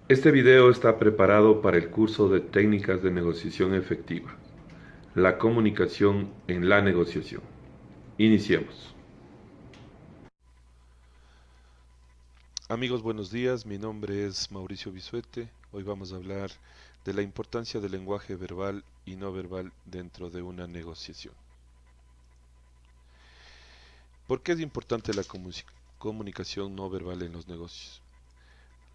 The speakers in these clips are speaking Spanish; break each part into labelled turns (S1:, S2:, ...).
S1: Este video está preparado para el curso de técnicas de negociación efectiva, la comunicación en la negociación. Iniciemos.
S2: Amigos, buenos días. Mi nombre es Mauricio Bisuete. Hoy vamos a hablar de la importancia del lenguaje verbal y no verbal dentro de una negociación. ¿Por qué es importante la comunicación no verbal en los negocios?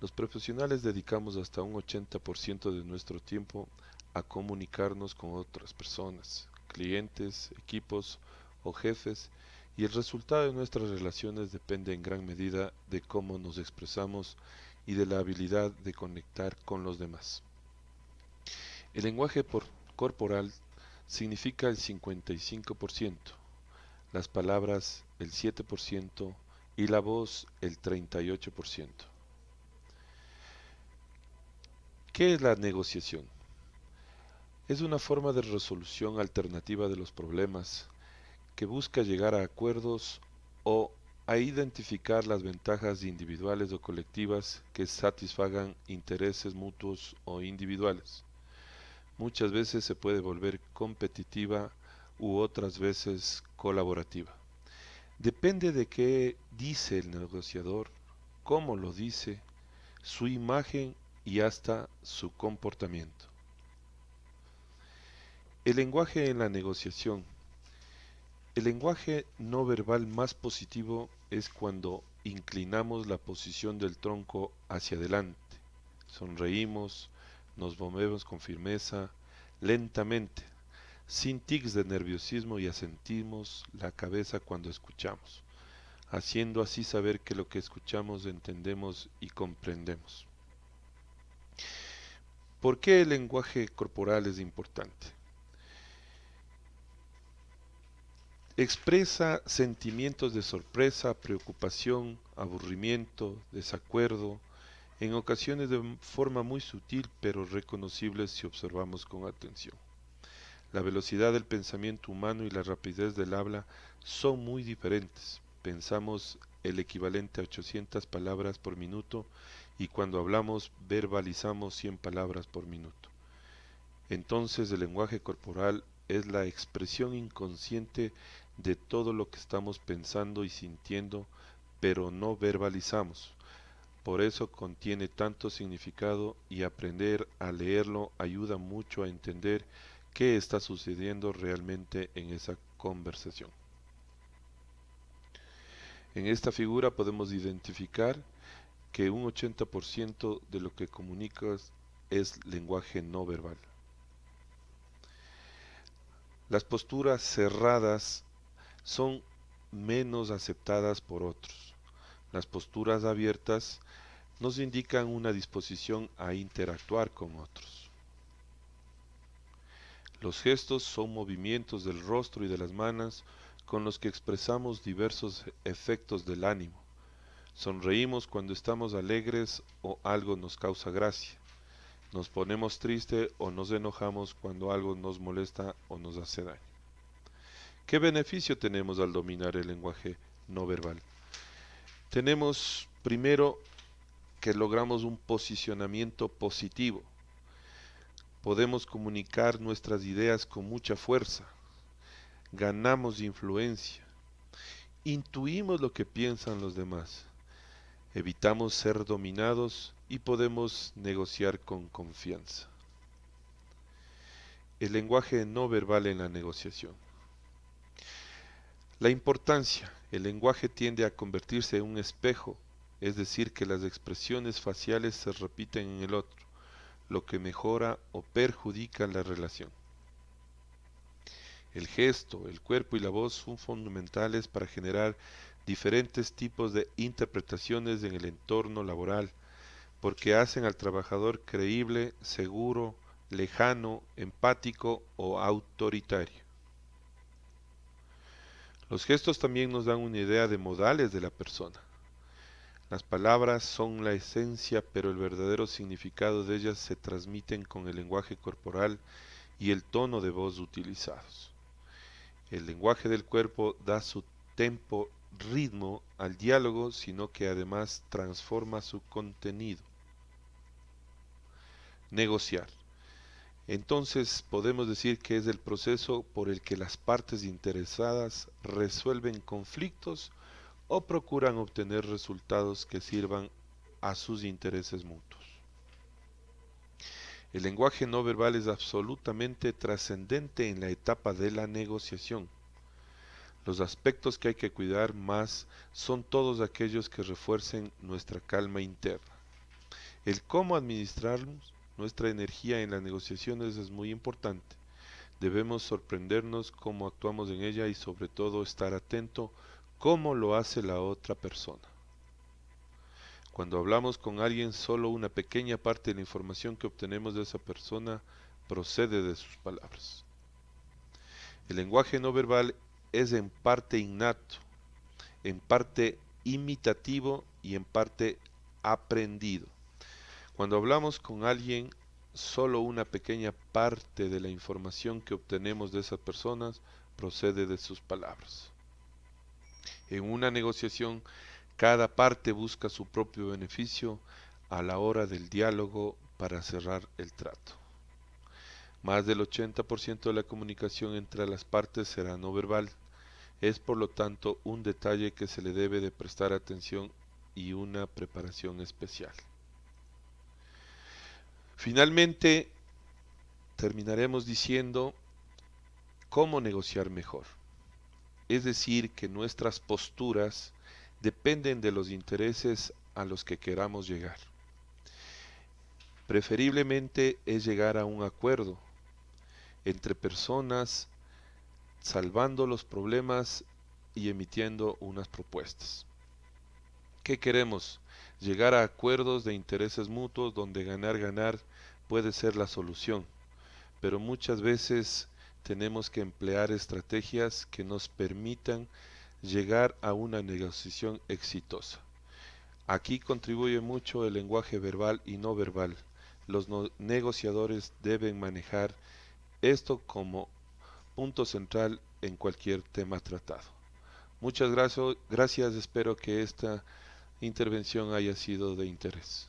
S2: Los profesionales dedicamos hasta un 80% de nuestro tiempo a comunicarnos con otras personas, clientes, equipos o jefes, y el resultado de nuestras relaciones depende en gran medida de cómo nos expresamos y de la habilidad de conectar con los demás. El lenguaje corporal significa el 55%, las palabras el 7% y la voz el 38%. ¿Qué es la negociación? Es una forma de resolución alternativa de los problemas que busca llegar a acuerdos o a identificar las ventajas individuales o colectivas que satisfagan intereses mutuos o individuales. Muchas veces se puede volver competitiva u otras veces colaborativa. Depende de qué dice el negociador, cómo lo dice, su imagen y hasta su comportamiento. El lenguaje en la negociación. El lenguaje no verbal más positivo es cuando inclinamos la posición del tronco hacia adelante, sonreímos, nos movemos con firmeza, lentamente, sin tics de nerviosismo y asentimos la cabeza cuando escuchamos, haciendo así saber que lo que escuchamos entendemos y comprendemos. ¿Por qué el lenguaje corporal es importante? Expresa sentimientos de sorpresa, preocupación, aburrimiento, desacuerdo, en ocasiones de forma muy sutil pero reconocible si observamos con atención. La velocidad del pensamiento humano y la rapidez del habla son muy diferentes. Pensamos el equivalente a 800 palabras por minuto y cuando hablamos verbalizamos 100 palabras por minuto. Entonces el lenguaje corporal es la expresión inconsciente de todo lo que estamos pensando y sintiendo, pero no verbalizamos. Por eso contiene tanto significado y aprender a leerlo ayuda mucho a entender qué está sucediendo realmente en esa conversación. En esta figura podemos identificar que un 80% de lo que comunicas es lenguaje no verbal. Las posturas cerradas son menos aceptadas por otros. Las posturas abiertas nos indican una disposición a interactuar con otros. Los gestos son movimientos del rostro y de las manos con los que expresamos diversos efectos del ánimo. Sonreímos cuando estamos alegres o algo nos causa gracia. Nos ponemos triste o nos enojamos cuando algo nos molesta o nos hace daño. ¿Qué beneficio tenemos al dominar el lenguaje no verbal? Tenemos primero que logramos un posicionamiento positivo. Podemos comunicar nuestras ideas con mucha fuerza. Ganamos influencia. Intuimos lo que piensan los demás. Evitamos ser dominados y podemos negociar con confianza. El lenguaje no verbal en la negociación. La importancia. El lenguaje tiende a convertirse en un espejo, es decir, que las expresiones faciales se repiten en el otro, lo que mejora o perjudica la relación. El gesto, el cuerpo y la voz son fundamentales para generar diferentes tipos de interpretaciones en el entorno laboral, porque hacen al trabajador creíble, seguro, lejano, empático o autoritario. Los gestos también nos dan una idea de modales de la persona. Las palabras son la esencia, pero el verdadero significado de ellas se transmiten con el lenguaje corporal y el tono de voz utilizados. El lenguaje del cuerpo da su tempo, ritmo al diálogo, sino que además transforma su contenido. negociar. Entonces podemos decir que es el proceso por el que las partes interesadas resuelven conflictos o procuran obtener resultados que sirvan a sus intereses mutuos. El lenguaje no verbal es absolutamente trascendente en la etapa de la negociación. Los aspectos que hay que cuidar más son todos aquellos que refuercen nuestra calma interna. El cómo administrarnos nuestra energía en las negociaciones es muy importante. Debemos sorprendernos cómo actuamos en ella y sobre todo estar atento cómo lo hace la otra persona. Cuando hablamos con alguien, solo una pequeña parte de la información que obtenemos de esa persona procede de sus palabras. El lenguaje no verbal es en parte innato, en parte imitativo y en parte aprendido. Cuando hablamos con alguien, solo una pequeña parte de la información que obtenemos de esas personas procede de sus palabras. En una negociación, cada parte busca su propio beneficio a la hora del diálogo para cerrar el trato. Más del 80% de la comunicación entre las partes será no verbal. Es por lo tanto un detalle que se le debe de prestar atención y una preparación especial. Finalmente, terminaremos diciendo cómo negociar mejor. Es decir, que nuestras posturas dependen de los intereses a los que queramos llegar. Preferiblemente es llegar a un acuerdo entre personas, salvando los problemas y emitiendo unas propuestas. ¿Qué queremos? Llegar a acuerdos de intereses mutuos donde ganar puede ser la solución, pero muchas veces tenemos que emplear estrategias que nos permitan llegar a una negociación exitosa. Aquí contribuye mucho el lenguaje verbal y no verbal. Los negociadores deben manejar esto como punto central en cualquier tema tratado. Muchas gracias, espero que esta intervención haya sido de interés.